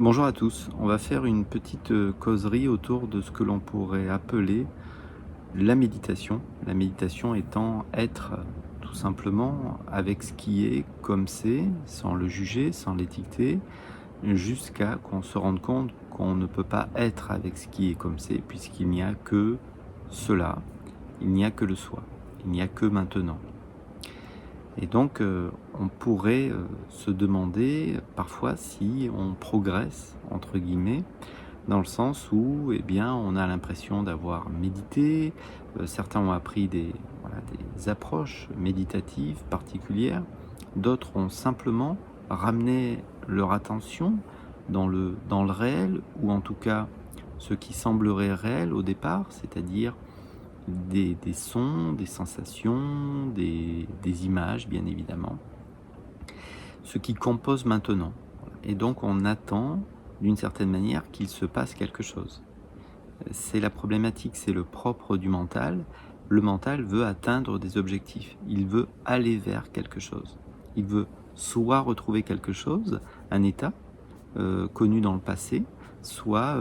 Bonjour à tous, on va faire une petite causerie autour de ce que l'on pourrait appeler la méditation. La méditation étant être tout simplement avec ce qui est comme c'est, sans le juger, sans l'étiqueter, jusqu'à qu'on se rende compte qu'on ne peut pas être avec ce qui est comme c'est, puisqu'il n'y a que cela, il n'y a que le soi, il n'y a que maintenant. Et donc, on pourrait se demander parfois si on progresse, entre guillemets, dans le sens où, eh bien, on a l'impression d'avoir médité. Certains ont appris des approches méditatives particulières. D'autres ont simplement ramené leur attention dans le réel, ou en tout cas ce qui semblerait réel au départ, c'est-à-dire des sons, des sensations, des images, bien évidemment, ce qui compose maintenant. Et donc on attend, d'une certaine manière, qu'il se passe quelque chose. C'est la problématique, c'est le propre du mental. Le mental veut atteindre des objectifs, il veut aller vers quelque chose. Il veut soit retrouver quelque chose, un état connu dans le passé, soit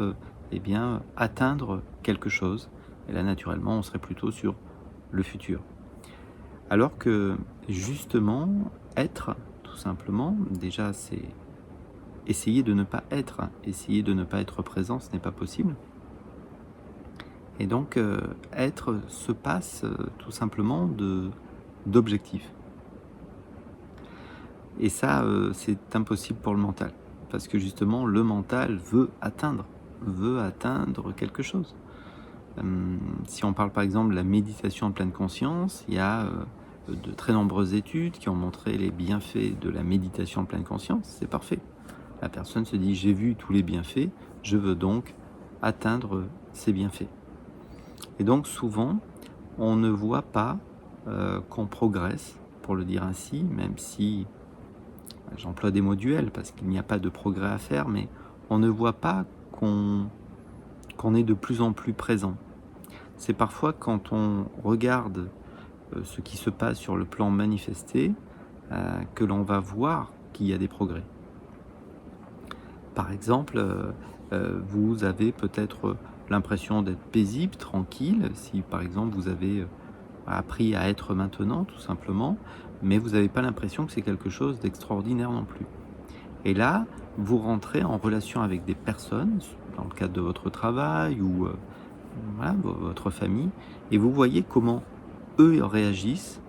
eh bien, atteindre quelque chose. Et là, naturellement, on serait plutôt sur le futur. Alors que, justement, être, tout simplement, déjà, c'est essayer de ne pas être. Essayer de ne pas être présent, ce n'est pas possible. Et donc, être se passe tout simplement d'objectifs. Et ça, c'est impossible pour le mental. Parce que justement, le mental veut atteindre quelque chose. Si on parle par exemple de la méditation en pleine conscience, il y a de très nombreuses études qui ont montré les bienfaits de la méditation en pleine conscience. C'est parfait. La personne se dit: j'ai vu tous les bienfaits, je veux donc atteindre ces bienfaits. Et donc souvent, on ne voit pas qu'on progresse, pour le dire ainsi, même si j'emploie des mots duels parce qu'il n'y a pas de progrès à faire, mais on ne voit pas qu'on est de plus en plus présent. C'est parfois quand on regarde ce qui se passe sur le plan manifesté que l'on va voir qu'il y a des progrès. Par exemple, vous avez peut-être l'impression d'être paisible, tranquille, si par exemple vous avez appris à être maintenant, tout simplement, mais vous n'avez pas l'impression que c'est quelque chose d'extraordinaire non plus. Et là, vous rentrez en relation avec des personnes, dans le cadre de votre travail ou voilà, votre famille, et vous voyez comment eux réagissent,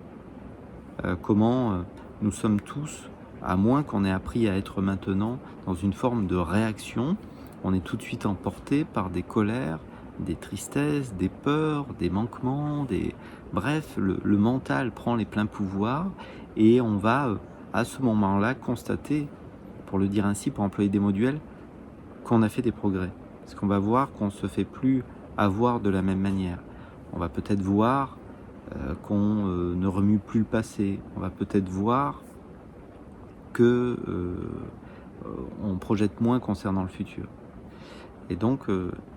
comment nous sommes tous, à moins qu'on ait appris à être maintenant dans une forme de réaction, on est tout de suite emporté par des colères, des tristesses, des peurs, des manquements, bref, le mental prend les pleins pouvoirs et on va à ce moment-là constater, pour le dire ainsi, pour employer des mots duels, qu'on a fait des progrès. Parce qu'on va voir qu'on ne se fait plus avoir de la même manière. On va peut-être voir qu'on ne remue plus le passé. On va peut-être voir que on projette moins concernant le futur. Et donc,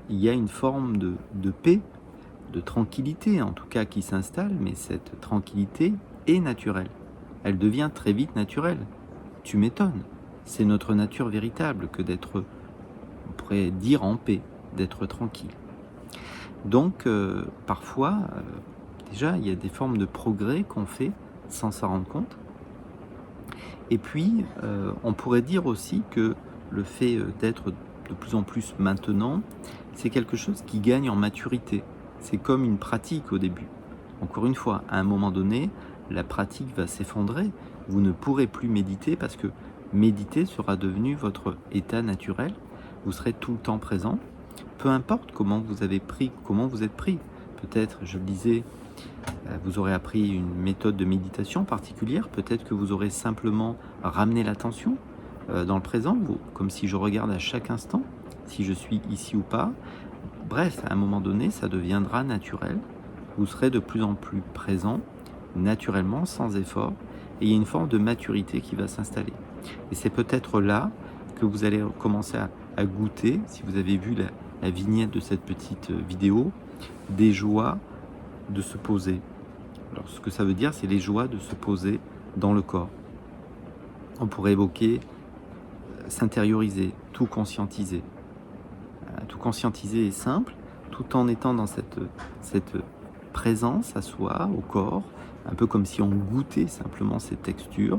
il y a une forme de paix, de tranquillité en tout cas qui s'installe, mais cette tranquillité est naturelle. Elle devient très vite naturelle. Tu m'étonnes. C'est notre nature véritable que d'être, on pourrait dire, en paix, d'être tranquille. Donc, parfois, déjà, il y a des formes de progrès qu'on fait sans s'en rendre compte. Et puis, on pourrait dire aussi que le fait d'être de plus en plus maintenant, c'est quelque chose qui gagne en maturité. C'est comme une pratique au début. Encore une fois, à un moment donné, la pratique va s'effondrer. Vous ne pourrez plus méditer parce que méditer sera devenu votre état naturel. Vous serez tout le temps présent. Peu importe comment vous avez pris, comment vous êtes pris. Peut-être, je le disais, vous aurez appris une méthode de méditation particulière. Peut-être que vous aurez simplement ramené l'attention dans le présent, comme si je regarde à chaque instant, si je suis ici ou pas. Bref, à un moment donné, ça deviendra naturel. Vous serez de plus en plus présent, naturellement, sans effort, et il y a une forme de maturité qui va s'installer. Et c'est peut-être là que vous allez commencer à goûter, si vous avez vu la vignette de cette petite vidéo, des joies de se poser. Alors ce que ça veut dire, c'est les joies de se poser dans le corps. On pourrait évoquer s'intérioriser, tout conscientiser. Tout conscientiser est simple, tout en étant dans cette présence à soi, au corps, un peu comme si on goûtait simplement ces textures.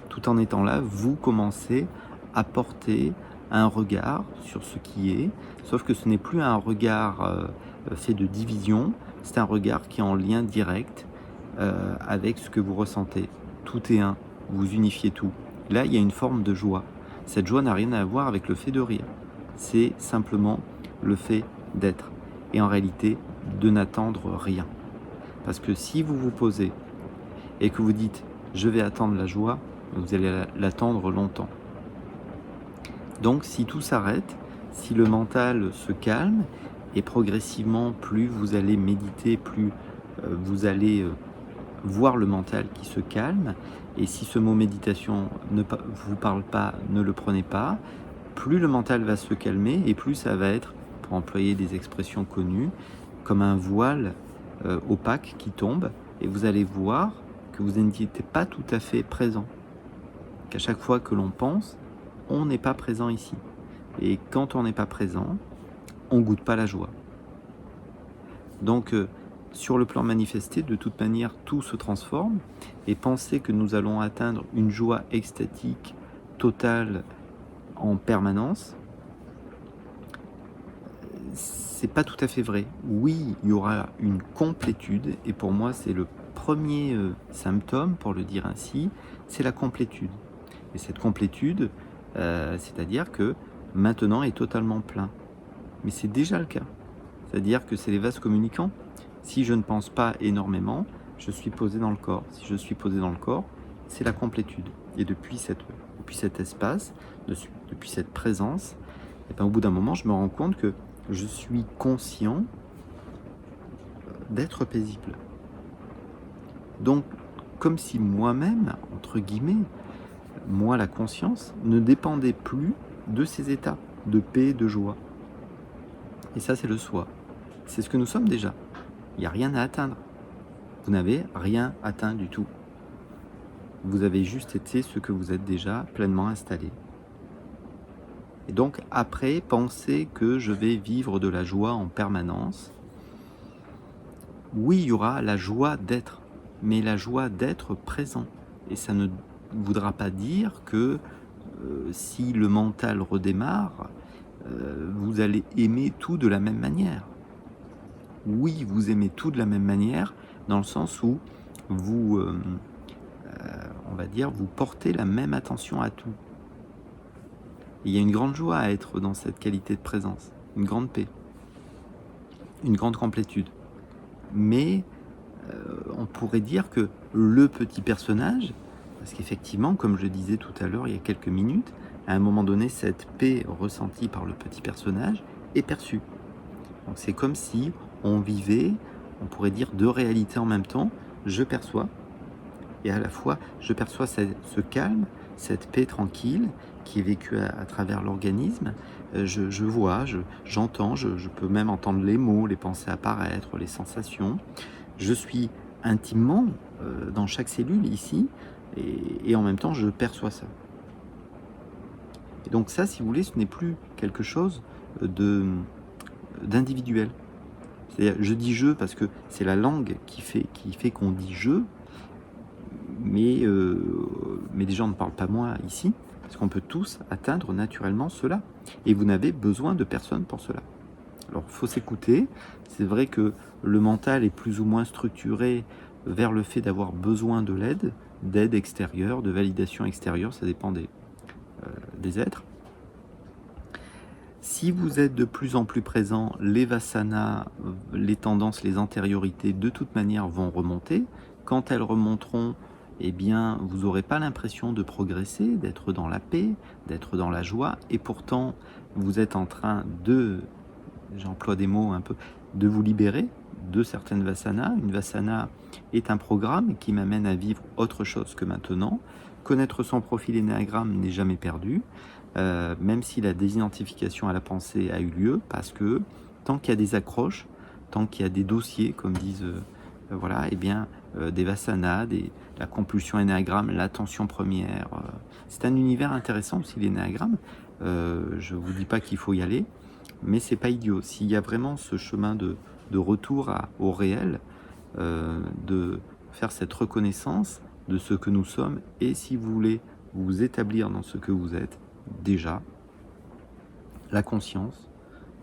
Tout en étant là, vous commencez à porter un regard sur ce qui est, sauf que ce n'est plus un regard fait de division, c'est un regard qui est en lien direct avec ce que vous ressentez. Tout est un, vous unifiez tout. Là, il y a une forme de joie. Cette joie n'a rien à voir avec le fait de rire. C'est simplement le fait d'être. Et en réalité, de n'attendre rien. Parce que si vous vous posez et que vous dites « je vais attendre la joie », vous allez l'attendre longtemps. Donc si tout s'arrête, si le mental se calme, et progressivement, plus vous allez méditer, plus vous allez voir le mental qui se calme, et si ce mot méditation ne vous parle pas, ne le prenez pas, plus le mental va se calmer, et plus ça va être, pour employer des expressions connues, comme un voile opaque qui tombe, et vous allez voir que vous n'étiez pas tout à fait présent. Qu'à chaque fois que l'on pense, on n'est pas présent ici. Et quand on n'est pas présent, on ne goûte pas la joie. Donc, sur le plan manifesté, de toute manière, tout se transforme. Et penser que nous allons atteindre une joie extatique totale en permanence, c'est pas tout à fait vrai. Oui, il y aura une complétude, et pour moi, c'est le premier symptôme, pour le dire ainsi, c'est la complétude. Et cette complétude, c'est-à-dire que maintenant est totalement plein. Mais c'est déjà le cas. C'est-à-dire que c'est les vases communicants. Si je ne pense pas énormément, je suis posé dans le corps. Si je suis posé dans le corps, c'est la complétude. Et depuis cet espace, depuis cette présence, et bien, au bout d'un moment, je me rends compte que je suis conscient d'être paisible. Donc, comme si moi-même, entre guillemets, moi, la conscience, ne dépendait plus de ces états de paix, de joie. Et ça, c'est le soi. C'est ce que nous sommes déjà. Il n'y a rien à atteindre. Vous n'avez rien atteint du tout. Vous avez juste été ce que vous êtes déjà pleinement installé. Et donc, après, pensez que je vais vivre de la joie en permanence. Oui, il y aura la joie d'être, mais la joie d'être présent. Et ça ne voudra pas dire que si le mental redémarre, vous allez aimer tout de la même manière. Oui, vous aimez tout de la même manière, dans le sens où vous, on va dire, vous portez la même attention à tout. Et il y a une grande joie à être dans cette qualité de présence, une grande paix, une grande complétude. Mais on pourrait dire que le petit personnage, parce qu'effectivement, comme je disais tout à l'heure, il y a quelques minutes, à un moment donné, cette paix ressentie par le petit personnage est perçue. Donc c'est comme si on vivait, on pourrait dire, deux réalités en même temps. Je perçois, et à la fois, je perçois ce calme, cette paix tranquille qui est vécue à travers l'organisme. Je vois, j'entends, je peux même entendre les mots, les pensées apparaître, les sensations. Je suis intimement dans chaque cellule ici, et en même temps, je perçois ça. Et donc ça, si vous voulez, ce n'est plus quelque chose d'individuel. C'est-à-dire, je dis je parce que c'est la langue qui fait qu'on dit je, mais des gens ne parlent pas moi ici, parce qu'on peut tous atteindre naturellement cela. Et vous n'avez besoin de personne pour cela. Alors, il faut s'écouter. C'est vrai que le mental est plus ou moins structuré vers le fait d'avoir besoin de d'aide extérieure, de validation extérieure, ça dépend des êtres. Si vous êtes de plus en plus présent, les vasanas, les tendances, les antériorités, de toute manière vont remonter. Quand elles remonteront, eh bien, vous n'aurez pas l'impression de progresser, d'être dans la paix, d'être dans la joie, et pourtant, vous êtes en train de, j'emploie des mots un peu, de vous libérer de certaines vasanas. Une vasana est un programme qui m'amène à vivre autre chose que maintenant. Connaître son profil énéagramme n'est jamais perdu, même si la désidentification à la pensée a eu lieu, parce que tant qu'il y a des accroches, tant qu'il y a des dossiers, comme disent, voilà, eh bien, des vasanas, la compulsion énéagramme, l'attention première. C'est un univers intéressant aussi, l'énéagramme, je ne vous dis pas qu'il faut y aller, mais c'est pas idiot. S'il y a vraiment ce chemin de retour au réel, de faire cette reconnaissance de ce que nous sommes, et si vous voulez vous établir dans ce que vous êtes, déjà, la conscience,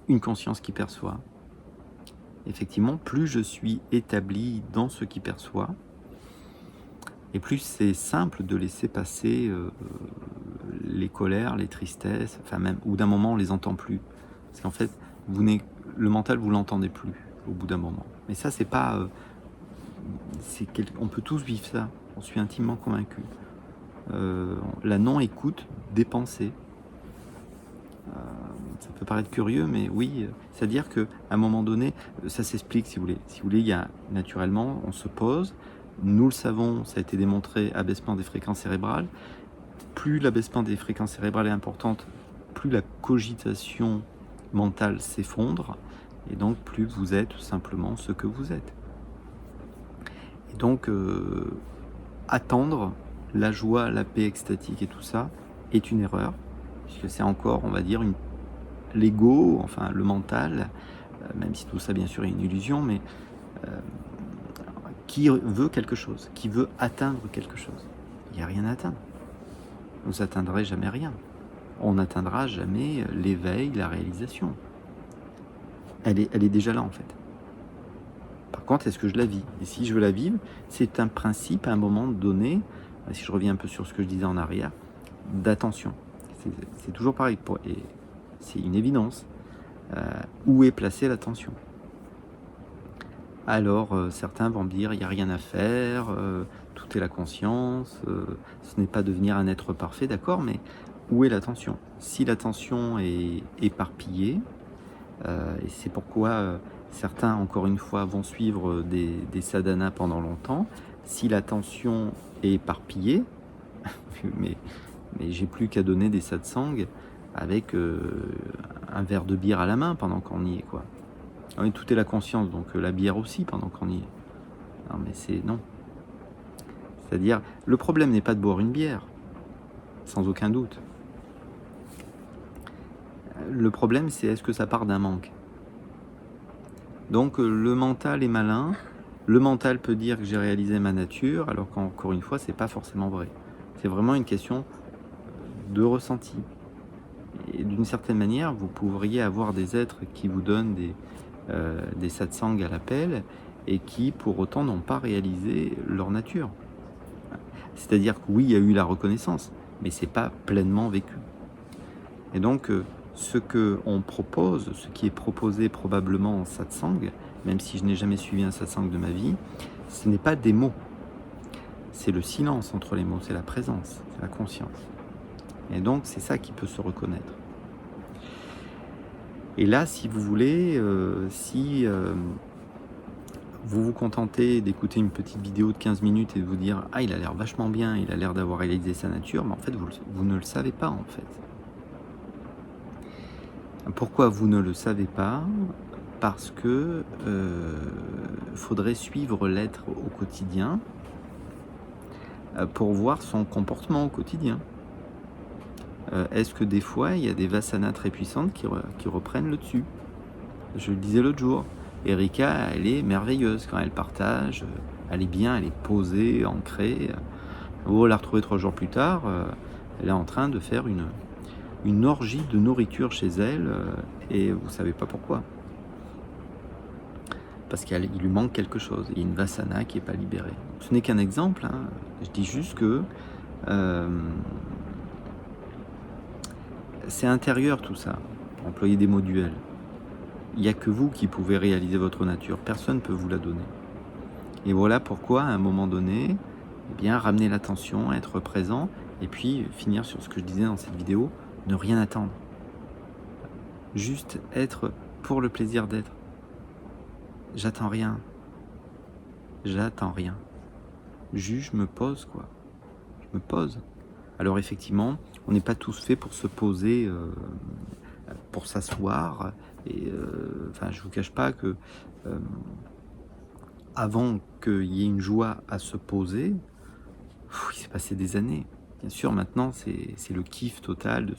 une conscience qui perçoit. Effectivement, plus je suis établi dans ce qui perçoit, et plus c'est simple de laisser passer les colères, les tristesses, enfin même, ou d'un moment on les entend plus. Parce qu'en fait, le mental, vous l'entendez plus au bout d'un moment. Mais ça, c'est pas... on peut tous vivre ça, j'en suis intimement convaincu. La non-écoute des pensées. Ça peut paraître curieux, mais oui, c'est-à-dire qu'à un moment donné, ça s'explique si vous voulez. Si vous voulez, il y a naturellement, on se pose, nous le savons, ça a été démontré, abaissement des fréquences cérébrales. Plus l'abaissement des fréquences cérébrales est importante, plus la cogitation mentale s'effondre, et donc plus vous êtes simplement ce que vous êtes. Et donc, attendre la joie, la paix extatique et tout ça est une erreur, puisque c'est encore, on va dire, l'ego, enfin le mental, même si tout ça bien sûr est une illusion, mais qui veut quelque chose, qui veut atteindre quelque chose. Il n'y a rien à atteindre. Vous n'atteindrez jamais rien. On n'atteindra jamais l'éveil, la réalisation. Elle est déjà là en fait. Par contre, est-ce que je la vis? Et si je veux la vivre, c'est un principe à un moment donné, si je reviens un peu sur ce que je disais en arrière, d'attention. C'est toujours pareil, et c'est une évidence. Où est placée l'attention? Alors, certains vont me dire, il n'y a rien à faire, tout est la conscience, ce n'est pas devenir un être parfait, d'accord, mais où est l'attention? Si l'attention est éparpillée, et c'est pourquoi certains, encore une fois, vont suivre des sadhanas pendant longtemps, si l'attention est éparpillée, mais j'ai plus qu'à donner des satsangs avec un verre de bière à la main pendant qu'on y est, quoi. Oui, tout est la conscience, donc la bière aussi pendant qu'on y est. Non, mais non. C'est-à-dire, le problème n'est pas de boire une bière, sans aucun doute. Le problème, c'est est-ce que ça part d'un manque. Donc le mental est malin. Le mental peut dire que j'ai réalisé ma nature, alors qu'encore une fois, c'est pas forcément vrai. C'est vraiment une question de ressenti. Et d'une certaine manière, vous pourriez avoir des êtres qui vous donnent des satsangs à l'appel et qui, pour autant, n'ont pas réalisé leur nature. C'est-à-dire que oui, il y a eu la reconnaissance, mais c'est pas pleinement vécu. Et donc, ce qu'on propose, ce qui est proposé probablement en satsang, même si je n'ai jamais suivi un satsang de ma vie, ce n'est pas des mots. C'est le silence entre les mots, c'est la présence, c'est la conscience. Et donc, c'est ça qui peut se reconnaître. Et là, si vous voulez, si vous vous contentez d'écouter une petite vidéo de 15 minutes et de vous dire « Ah, il a l'air vachement bien, il a l'air d'avoir réalisé sa nature », mais en fait, vous ne le savez pas, en fait. Pourquoi vous ne le savez pas? Parce que faudrait suivre l'être au quotidien pour voir son comportement au quotidien. Est-ce que des fois, il y a des vasanas très puissantes qui reprennent le dessus? Je le disais l'autre jour, Erika, elle est merveilleuse quand elle partage, elle est bien, elle est posée, ancrée. Vous la retrouvez 3 jours plus tard, elle est en train de faire une orgie de nourriture chez elle, et vous ne savez pas pourquoi. Parce qu'il lui manque quelque chose, il y a une vasana qui n'est pas libérée. Ce n'est qu'un exemple, hein. Je dis juste que c'est intérieur tout ça, pour employer des mots duels. Il n'y a que vous qui pouvez réaliser votre nature, personne ne peut vous la donner. Et voilà pourquoi, à un moment donné, eh bien, ramener l'attention, être présent, et puis finir sur ce que je disais dans cette vidéo, ne rien attendre. Juste être pour le plaisir d'être. J'attends rien. J'attends rien. Juste, je me pose, quoi. Je me pose. Alors effectivement, on n'est pas tous faits pour se poser, pour s'asseoir. Et enfin, je vous cache pas que avant qu'il y ait une joie à se poser, il s'est passé des années. Bien sûr, maintenant, c'est le kiff total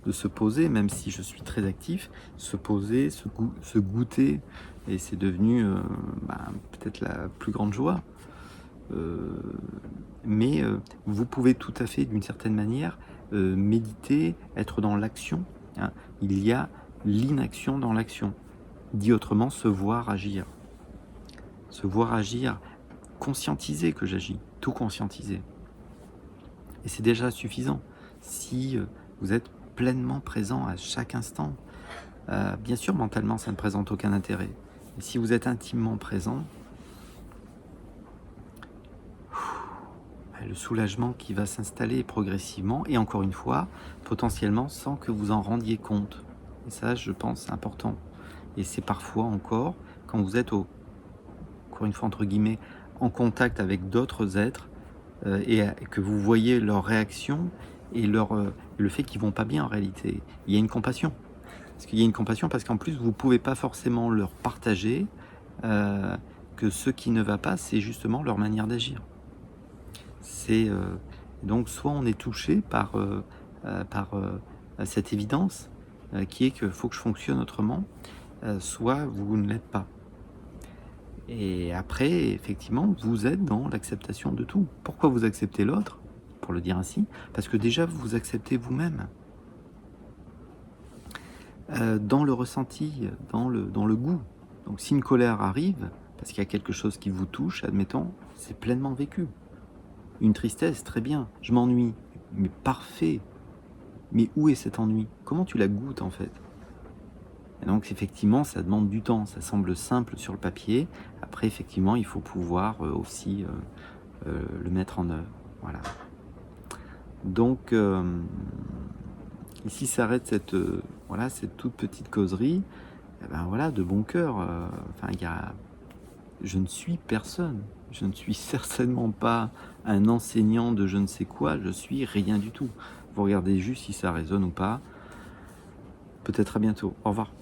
de de se poser, même si je suis très actif, se poser, se goûter, et c'est devenu peut-être la plus grande joie. Euh, mais vous pouvez tout à fait, d'une certaine manière, méditer, être dans l'action, hein. Il y a l'inaction dans l'action. Dit autrement, se voir agir. Se voir agir, conscientiser que j'agis, tout conscientiser. Et c'est déjà suffisant. Si vous êtes pleinement présent à chaque instant, bien sûr, mentalement, ça ne présente aucun intérêt. Et si vous êtes intimement présent, le soulagement qui va s'installer progressivement, et encore une fois, potentiellement sans que vous en rendiez compte. Et ça, je pense, c'est important. Et c'est parfois encore, quand vous êtes, encore une fois, entre guillemets, en contact avec d'autres êtres, et que vous voyez leur réaction et le fait qu'ils vont pas bien en réalité. Il y a une compassion. Parce qu'il y a une compassion parce qu'en plus, vous ne pouvez pas forcément leur partager que ce qui ne va pas, c'est justement leur manière d'agir. Donc soit on est touché par cette évidence qui est qu'il faut que je fonctionne autrement, soit vous ne l'êtes pas. Et après, effectivement, vous êtes dans l'acceptation de tout. Pourquoi vous acceptez l'autre, pour le dire ainsi? Parce que déjà, vous vous acceptez vous-même. Dans le ressenti, dans le goût. Donc si une colère arrive, parce qu'il y a quelque chose qui vous touche, admettons, c'est pleinement vécu. Une tristesse, très bien. Je m'ennuie, mais parfait. Mais où est cet ennui? Comment tu la goûtes en fait? Et donc effectivement, ça demande du temps. Ça semble simple sur le papier. Après, effectivement, il faut pouvoir aussi le mettre en œuvre. Voilà. Donc ici s'arrête cette toute petite causerie. Eh ben voilà, de bon cœur. Je ne suis personne. Je ne suis certainement pas un enseignant de je ne sais quoi. Je suis rien du tout. Vous regardez juste si ça résonne ou pas. Peut-être à bientôt. Au revoir.